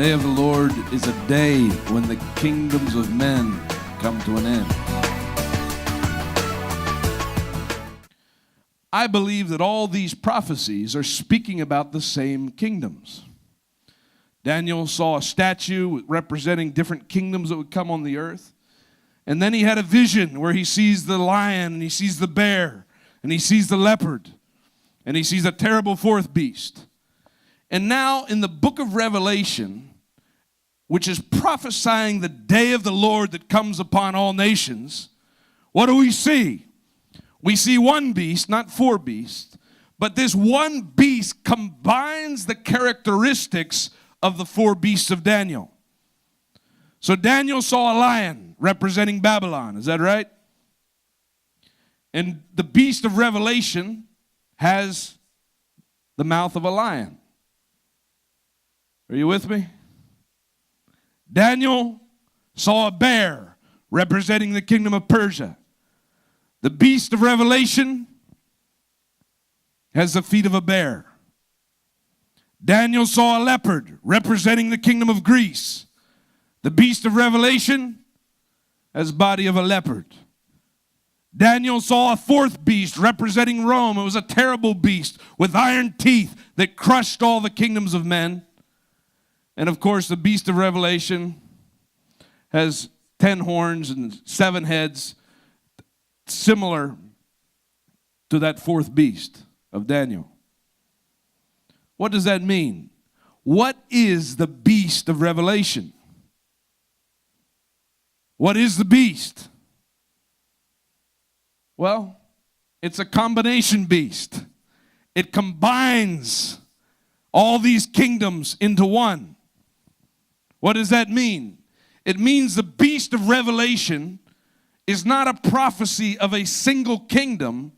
day of the Lord is a day when the kingdoms of men come to an end. I believe that all these prophecies are speaking about the same kingdoms. Daniel saw a statue representing different kingdoms that would come on the earth. And then he had a vision where he sees the lion, and he sees the bear, and he sees the leopard, and he sees a terrible fourth beast. And now in the book of Revelation, which is prophesying the day of the Lord that comes upon all nations, what do we see? We see one beast, not four beasts, but this one beast combines the characteristics of the four beasts of Daniel. So Daniel saw a lion representing Babylon, is that right? And the beast of Revelation has the mouth of a lion. Are you with me? Daniel saw a bear representing the kingdom of Persia. The beast of Revelation has the feet of a bear. Daniel saw a leopard representing the kingdom of Greece. The beast of Revelation has the body of a leopard. Daniel saw a fourth beast representing Rome. It was a terrible beast with iron teeth that crushed all the kingdoms of men. And of course, the beast of Revelation has 10 horns and 7 heads, similar to that fourth beast of Daniel. What does that mean? What is the beast of Revelation? What is the beast? Well, it's a combination beast. It combines all these kingdoms into one. What does that mean? It means the beast of Revelation is not a prophecy of a single kingdom.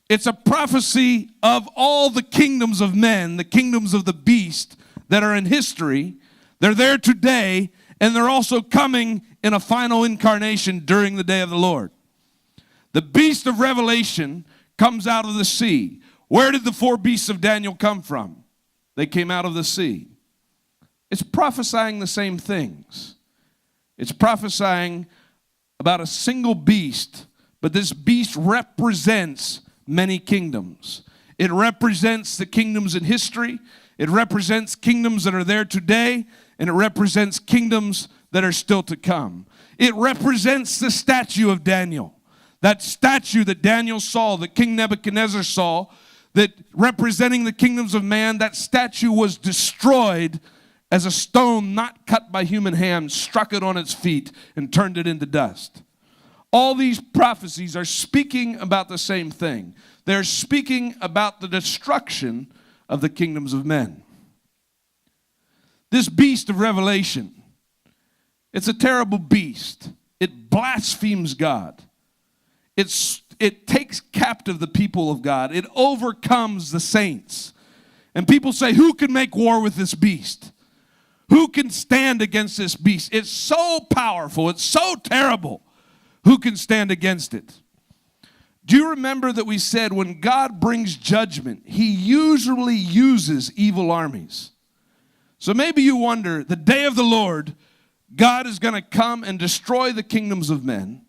It's a prophecy of all the kingdoms of men, the kingdoms of the beast that are in history. They're there today, and they're also coming in a final incarnation during the day of the Lord. The beast of Revelation comes out of the sea. Where did the four beasts of Daniel come from? They came out of the sea. It's prophesying the same things. It's prophesying about a single beast, but this beast represents many kingdoms. It represents the kingdoms in history. It represents kingdoms that are there today, and it represents kingdoms that are still to come. It represents the statue of Daniel. That statue that Daniel saw, that King Nebuchadnezzar saw, that representing the kingdoms of man, that statue was destroyed as a stone not cut by human hands struck it on its feet and turned it into dust. All these prophecies are speaking about the same thing. They're speaking about the destruction of the kingdoms of men. This beast of Revelation, it's a terrible beast. It blasphemes God. It takes captive the people of God. It overcomes the saints. And people say, who can make war with this beast? Who can stand against this beast? It's so powerful. It's so terrible. Who can stand against it? Do you remember that we said when God brings judgment, he usually uses evil armies? So maybe you wonder, the day of the Lord, God is going to come and destroy the kingdoms of men.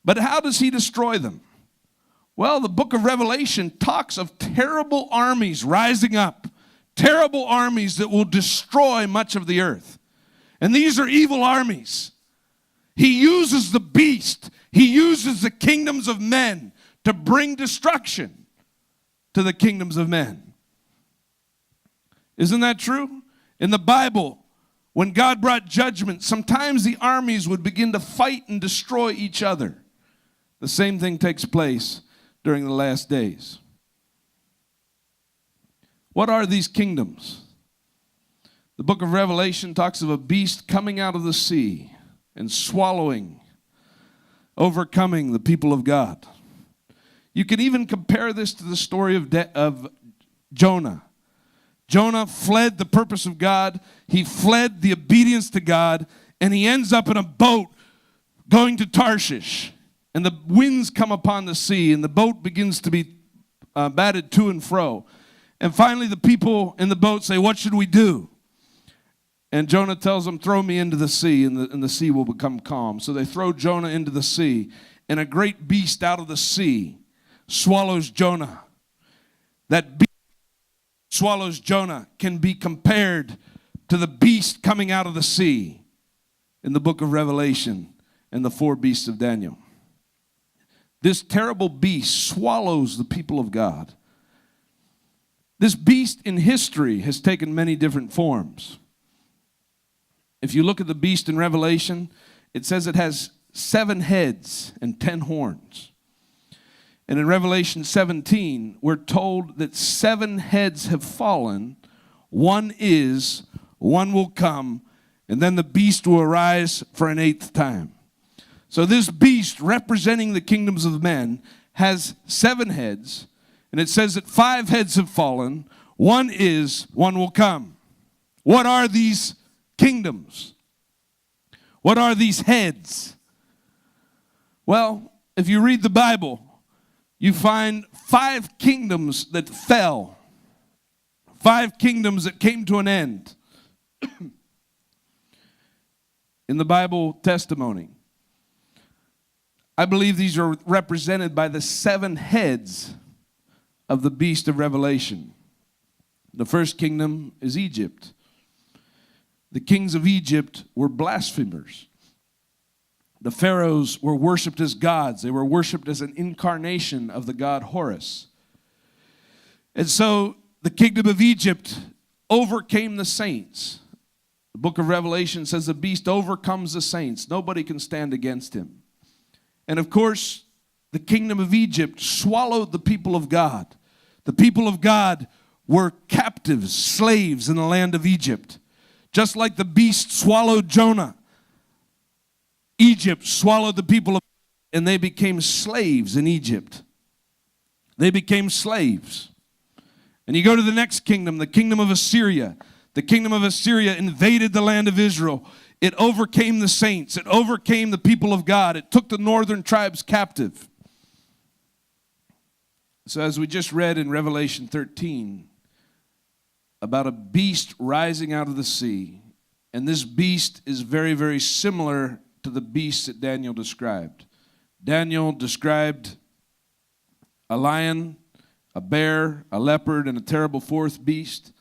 But how does he destroy them? Well, the book of Revelation talks of terrible armies rising up. Terrible armies that will destroy much of the earth. And these are evil armies. He uses the beast. He uses the kingdoms of men to bring destruction to the kingdoms of men. Isn't that true? In the Bible, when God brought judgment, sometimes the armies would begin to fight and destroy each other. The same thing takes place during the last days. What are these kingdoms? The book of Revelation talks of a beast coming out of the sea and swallowing, overcoming the people of God. You can even compare this to the story of Jonah. Jonah fled the purpose of God. He fled the obedience to God, and he ends up in a boat going to Tarshish. And the winds come upon the sea, and the boat begins to be batted to and fro. And finally, the people in the boat say, what should we do? And Jonah tells them, throw me into the sea, and the sea will become calm. So they throw Jonah into the sea, and a great beast out of the sea swallows Jonah. That beast swallows Jonah can be compared to the beast coming out of the sea in the book of Revelation and the 4 beasts of Daniel. This terrible beast swallows the people of God. This beast in history has taken many different forms. If you look at the beast in Revelation, it says it has 7 heads and 10 horns. And in Revelation 17, we're told that 7 heads have fallen, 1 is, 1 will come, and then the beast will arise for an 8th time. So this beast, representing the kingdoms of men, has 7 heads, and it says that 5 heads have fallen, 1 is, 1 will come. What are these kingdoms? What are these heads? Well, if you read the Bible, you find 5 kingdoms that fell, 5 kingdoms that came to an end in the Bible testimony. I believe these are represented by the 7 heads of the beast of Revelation. The first kingdom is Egypt. The kings of Egypt were blasphemers. The pharaohs were worshipped as gods. They were worshipped as an incarnation of the god Horus. And so the kingdom of Egypt overcame the saints. The book of Revelation says the beast overcomes the saints. Nobody can stand against him. And of course, the kingdom of Egypt swallowed the people of God. The people of God were captives, slaves in the land of Egypt. Just like the beast swallowed Jonah, Egypt swallowed the people of God, and they became slaves in Egypt. They became slaves. And you go to the next kingdom, the kingdom of Assyria. The kingdom of Assyria invaded the land of Israel. It overcame the saints. It overcame the people of God. It took the northern tribes captive. So as we just read in Revelation 13, about a beast rising out of the sea. And this beast is very, very similar to the beast that Daniel described. Daniel described a lion, a bear, a leopard, and a terrible 4th beast.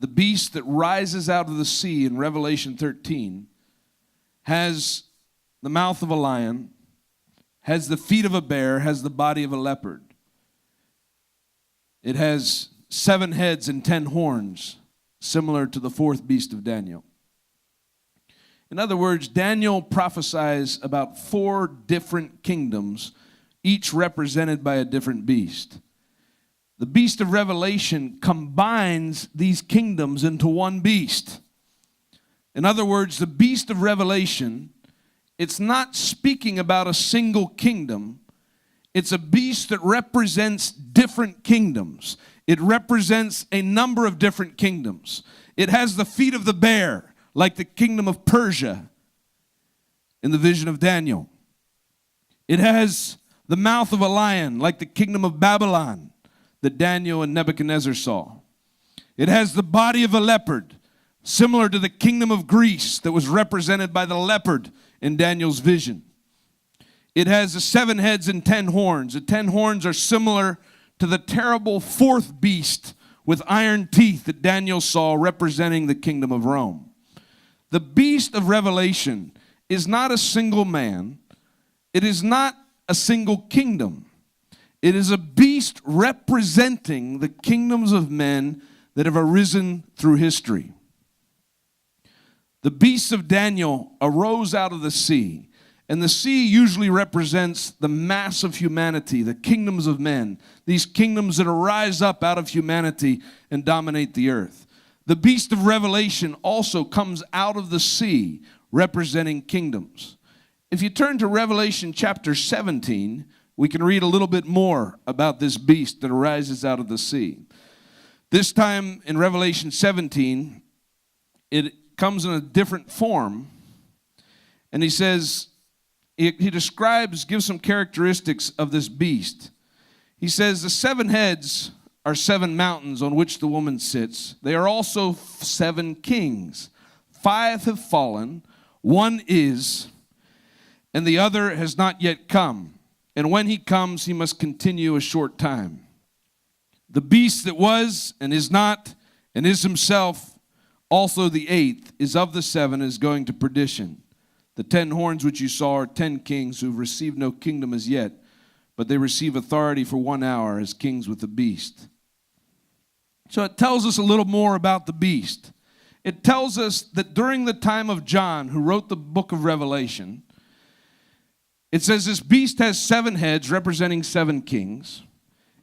The beast that rises out of the sea in Revelation 13 has the mouth of a lion, has the feet of a bear, has the body of a leopard. It has 7 heads and 10 horns, similar to the 4th beast of Daniel. In other words, Daniel prophesies about 4 different kingdoms, each represented by a different beast. The beast of Revelation combines these kingdoms into one beast. In other words, the beast of Revelation, it's not speaking about a single kingdom. It's a beast that represents different kingdoms. It represents a number of different kingdoms. It has the feet of the bear, like the kingdom of Persia in the vision of Daniel. It has the mouth of a lion, like the kingdom of Babylon that Daniel and Nebuchadnezzar saw. It has the body of a leopard, similar to the kingdom of Greece that was represented by the leopard in Daniel's vision. It has the 7 heads and 10 horns. The 10 horns are similar to the terrible 4th beast with iron teeth that Daniel saw, representing the kingdom of Rome. The beast of Revelation is not a single man. It is not a single kingdom. It is a beast representing the kingdoms of men that have arisen through history. The beast of Daniel arose out of the sea. And the sea usually represents the mass of humanity, the kingdoms of men, these kingdoms that arise up out of humanity and dominate the earth. The beast of Revelation also comes out of the sea, representing kingdoms. If you turn to Revelation chapter 17, we can read a little bit more about this beast that arises out of the sea. This time in Revelation 17, it comes in a different form. And he says, he describes, gives some characteristics of this beast. He says, the 7 heads are 7 mountains on which the woman sits. They are also 7 kings. 5 have fallen, one is, and the other has not yet come. And when he comes, he must continue a short time. The beast that was and is not and is himself also the 8th is of the 7, is going to perdition. The 10 horns which you saw are 10 kings who have received no kingdom as yet, but they receive authority for 1 hour as kings with the beast. So it tells us a little more about the beast. It tells us that during the time of John, who wrote the book of Revelation, it says this beast has 7 heads representing 7 kings.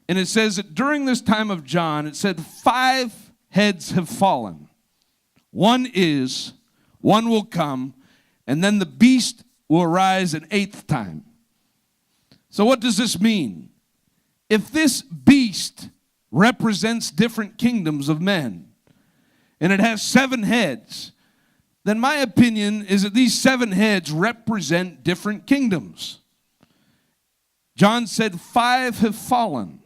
And it says that during this time of John, it said 5 heads have fallen. One is, one will come, and then the beast will arise an 8th time. So what does this mean? If this beast represents different kingdoms of men, and it has 7 heads, then my opinion is that these 7 heads represent different kingdoms. John said 5 have fallen.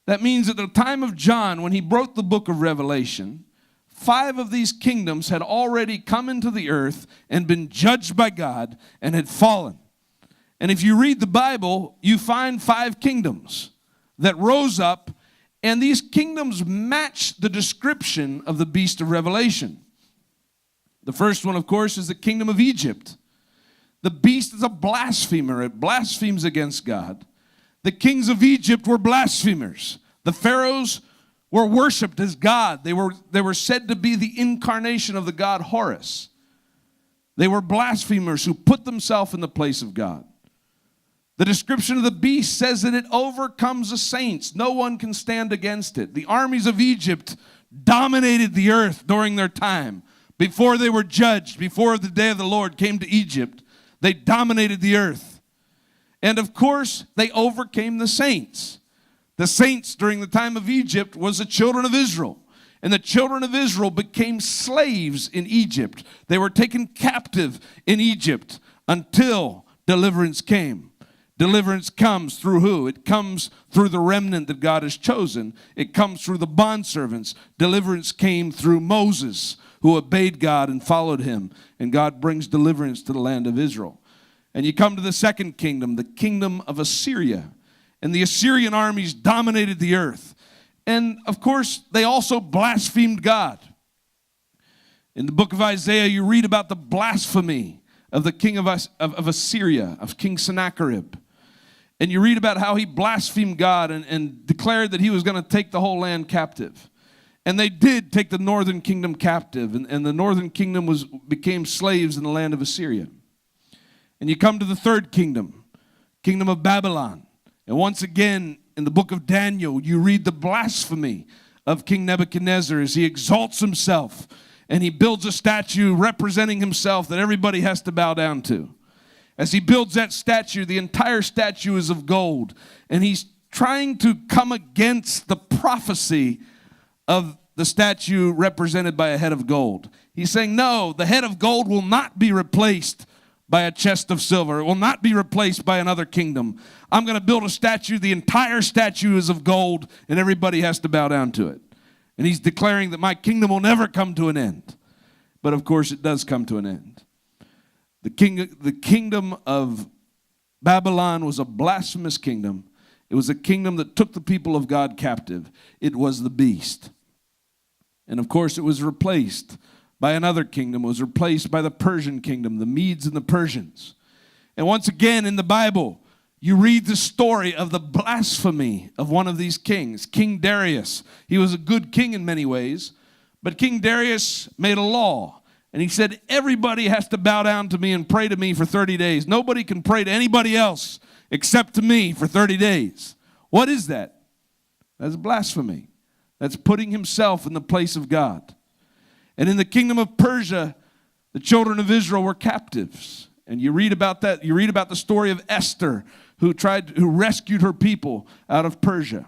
That means at the time of John, when he wrote the book of Revelation, 5 of these kingdoms had already come into the earth and been judged by God and had fallen. And if you read the Bible, you find 5 kingdoms that rose up, and these kingdoms match the description of the beast of Revelation. The first one, of course, is the kingdom of Egypt. The beast is a blasphemer. It blasphemes against God. The kings of Egypt were blasphemers. The pharaohs were worshipped as God. They were said to be the incarnation of the god Horus. They were blasphemers who put themselves in the place of God. The description of the beast says that it overcomes the saints. No one can stand against it. The armies of Egypt dominated the earth during their time. Before they were judged, before the day of the Lord came to Egypt, they dominated the earth. And of course, they overcame the saints. The saints during the time of Egypt was the children of Israel. And the children of Israel became slaves in Egypt. They were taken captive in Egypt until deliverance came. Deliverance comes through who? It comes through the remnant that God has chosen. It comes through the bondservants. Deliverance came through Moses, who obeyed God and followed him. And God brings deliverance to the land of Israel. And you come to the second kingdom, the kingdom of Assyria. And the Assyrian armies dominated the earth. And of course, they also blasphemed God. In the book of Isaiah, you read about the blasphemy of the king of Assyria, of King Sennacherib. And you read about how he blasphemed God and declared that he was going to take the whole land captive. And they did take the northern kingdom captive. And the northern kingdom became slaves in the land of Assyria. And you come to the third kingdom, kingdom of Babylon. And once again, in the book of Daniel, you read the blasphemy of King Nebuchadnezzar as he exalts himself. And he builds a statue representing himself that everybody has to bow down to. As he builds that statue, the entire statue is of gold. And he's trying to come against the prophecy of the statue represented by a head of gold. He's saying, no, the head of gold will not be replaced by a chest of silver. It will not be replaced by another kingdom. I'm going to build a statue. The entire statue is of gold, and everybody has to bow down to it. And he's declaring that my kingdom will never come to an end. But of course, it does come to an end. The kingdom of Babylon was a blasphemous kingdom. It was a kingdom that took the people of God captive. It was the beast. And of course, it was replaced by another kingdom. It was replaced by the Persian kingdom, the Medes and the Persians. And once again, in the Bible, you read the story of the blasphemy of one of these kings, King Darius. He was a good king in many ways, but King Darius made a law. And he said, everybody has to bow down to me and pray to me for 30 days. Nobody can pray to anybody else except to me for 30 days. What is that? That's blasphemy. That's putting himself in the place of God. And in the kingdom of Persia, the children of Israel were captives. And you read about that. You read about the story of Esther, who rescued her people out of Persia.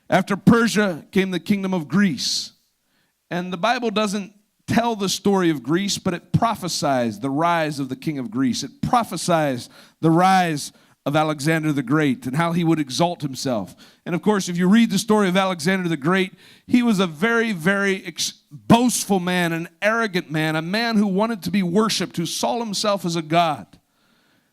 After Persia came the kingdom of Greece. And the Bible doesn't tell the story of Greece, but it prophesies the rise of the king of Greece. It prophesies the rise of Alexander the Great and how he would exalt himself. And of course, if you read the story of Alexander the Great, he was a very, very boastful man, an arrogant man, a man who wanted to be worshipped, who saw himself as a god.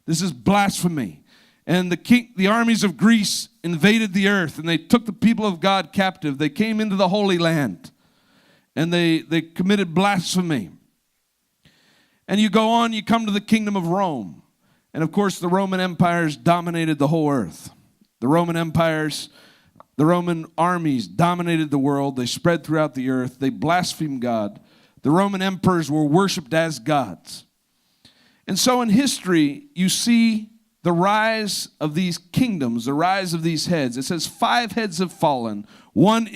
This is blasphemy. And the armies of Greece invaded the earth, and they took the people of God captive. They came into the Holy Land, and they committed blasphemy. And you go on, you come to the kingdom of Rome. And of course, the Roman empires dominated the whole earth. The Roman armies dominated the world. They spread throughout the earth. They blasphemed God. The Roman emperors were worshipped as gods. And so in history, you see the rise of these kingdoms, the rise of these heads. It says 5 heads have fallen. One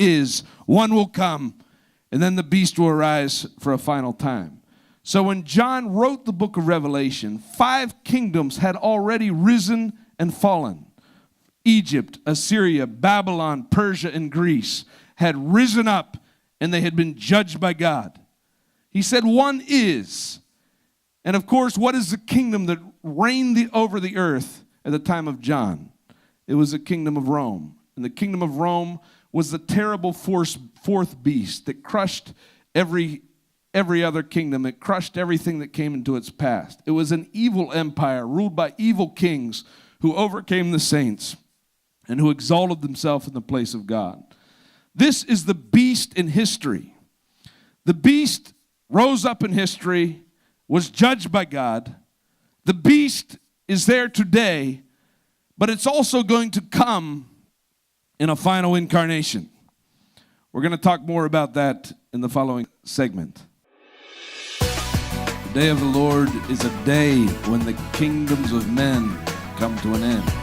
will come, and then the beast will arise for a final time. So when John wrote the book of Revelation, 5 kingdoms had already risen and fallen. Egypt, Assyria, Babylon, Persia, and Greece had risen up, and they had been judged by God. He said, one is. And of course, what is the kingdom that reigned over the earth at the time of John? It was the kingdom of Rome. And the kingdom of Rome was the terrible fourth beast that crushed every other kingdom. It crushed everything that came into its past. It was an evil empire ruled by evil kings who overcame the saints and who exalted themselves in the place of God. This is the beast in history. The beast rose up in history, was judged by God. The beast is there today, but it's also going to come in a final incarnation. We're going to talk more about that in the following segment. The day of the Lord is a day when the kingdoms of men come to an end.